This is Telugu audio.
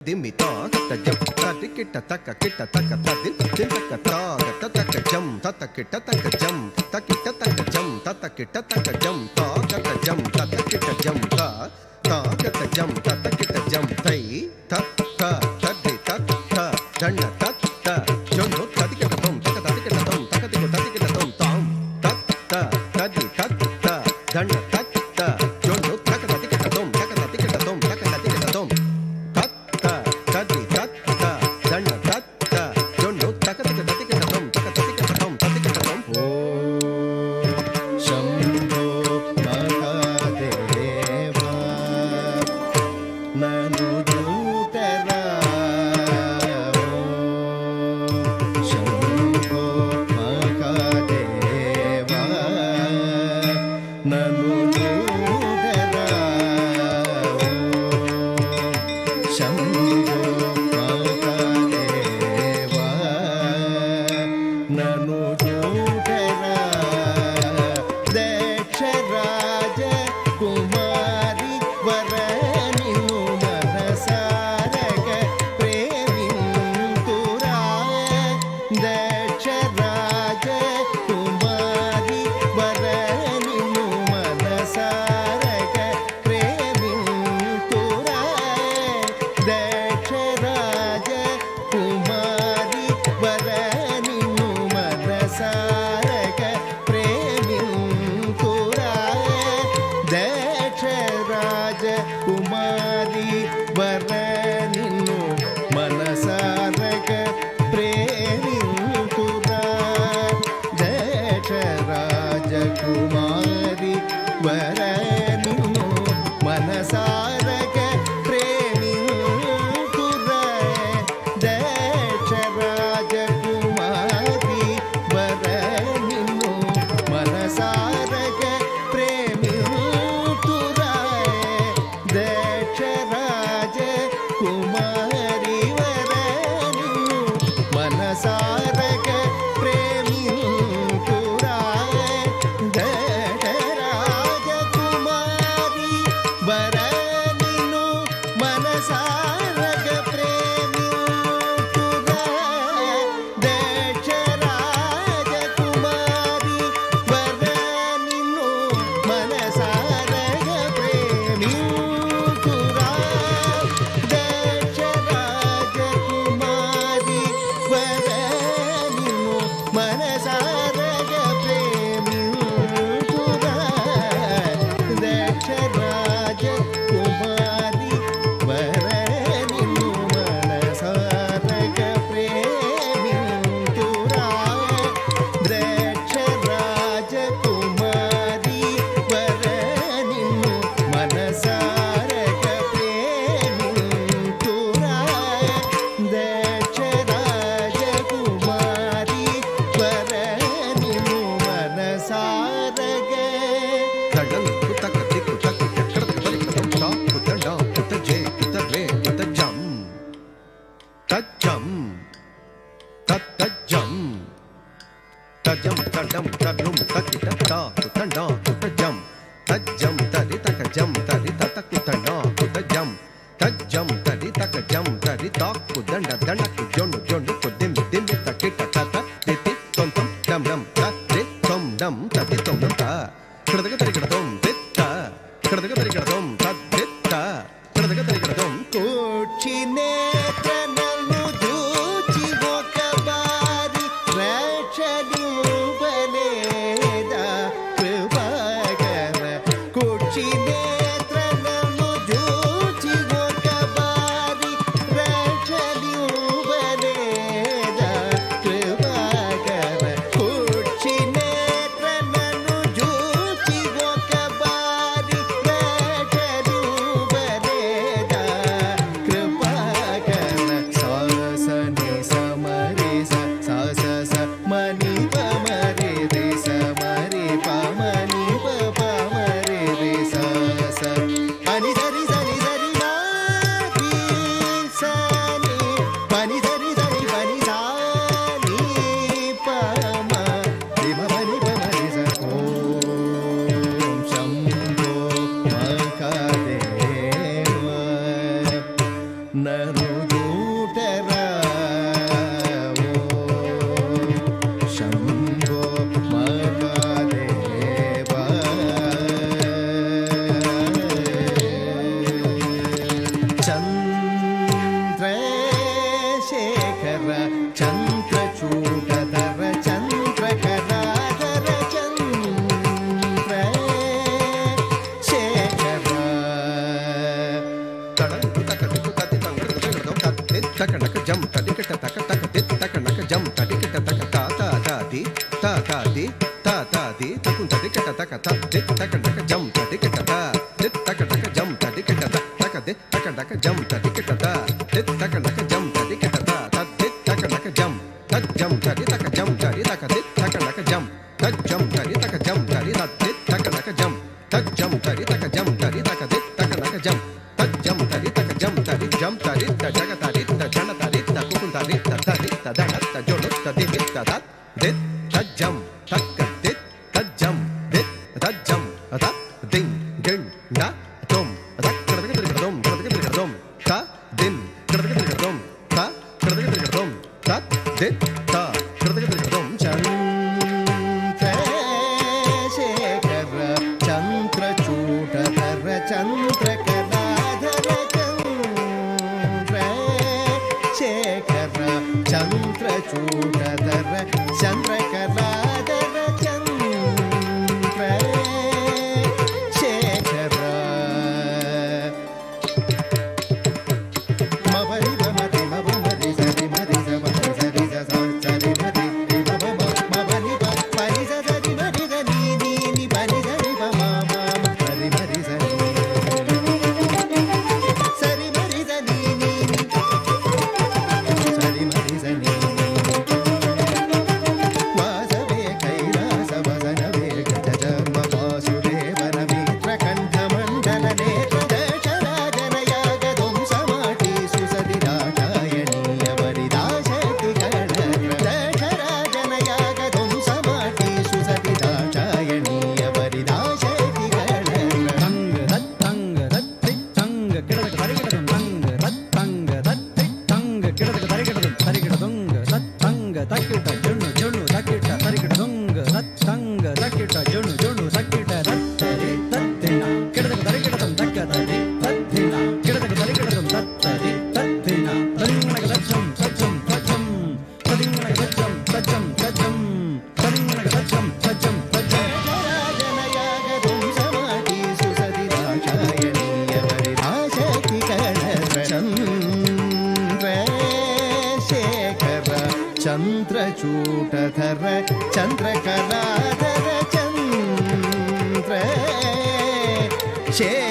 Dimmi ta ta jam ta dikita taka kita taka ta din taka ta taka jam ta kita taka jam ta kita taka jam ta kita taka jam ta taka jam ta kita jam ta kita jam ta kita jam tai ta ta di ta ta danna ta ta jono ta dikita tom ta dikita tom ta dikita tom tom ta di ta ta danna ta ta jono ta dikita tom ta dikita tom ta dikita tom Bye. జూటర Shambho Mahadeva Chandrasekhara చంద్రచూటధర చంద్రకళాధర Chandrasekhara తడంకు తకటికు తతి తంగడు తగడదో తత్తి తకనక జం తడికట తక తక తి తకనక జం తడికట తక తాతాది తాతాది తాతాది తకు తడికట తక తత్తి తకనక జం తడికట తా తి తకనక జం తడికట తక తి తకనక జం తడికట తా తి తకనక జం తడికట తా తత్తి తకనక జం తజ్జం తడి తక జం తడి తక తి తకనక జం తజ్జం తడి తక జం తడి తత్తి తకనక జం తజ్జం తడి తక జం తడి తక తి తకనక జం తజ్జం తడి తక జం తడి జం తడి తజగ తడి తజన తడి తకుకుం తడి తడి తదన తజొడు తది తద ది తజ్జం తక్క ది తజ్జం ది తజ్జం అద దిన్ గిన్ న తుం రక్కడగ తిరగదం తిరగదం త దిన్ తిరగదం త తిరగదం త ది త తిరగదం చంద్రశేఖర చంద్రచూటధర చంద్రకళాధర చంద్రశేఖర చంద్రచూటధర చంద్రకళాధర చంద్రశేఖర మబరి మమతి మబమరి సరి మరి సబరి సరి సరి మరి మబని పరి సరి మరి సరి ని పరి సరి మమ పరి మరి సరి సరి మరి సరి ని సరి మరి సరి వాసవే కైలాస వదనవే గజజమ వాసుదేవన మిత్ర కంఠ మండల నేత్ర దశరాజనయాగదం సమాటి సుసతి దాక్షాయణీయ వరిదాశక్తి దశరాజనయాగదం సమాటి సుసతి దాక్షాయణీయ వరిదాశక్తి తంగ రత్తంగ రత్తి తంగ కిడదక తరిగిడదం తంగ రత్తంగ రత్తి తంగ కిడదక తరిగిడదం తరిగిడదొంగ రత్తంగ తక్కిట June June తక్కిట తరిగిడదొంగ రత్తంగ తక్కిట June June తక్కిట రత్తరి తత్తిన కిడదక తరిగిడదం తక్కదరి తత్తిన కిడదక తరిగిడదం తత్తరి తత్తిన తరింగనక లచ్చం సచ్చం సచ్చం తరింగనక లచ్చం సచ్చం సచ్చం తరింగనక లచ్చం సచ్చం సచ్చం రాజనయాగదం సమాటి సుసతి దాక్షాయణీయ వరిదాశక్తి Chandrasekhara చంద్రచూటధర చంద్రకళాధర Chandrasekhara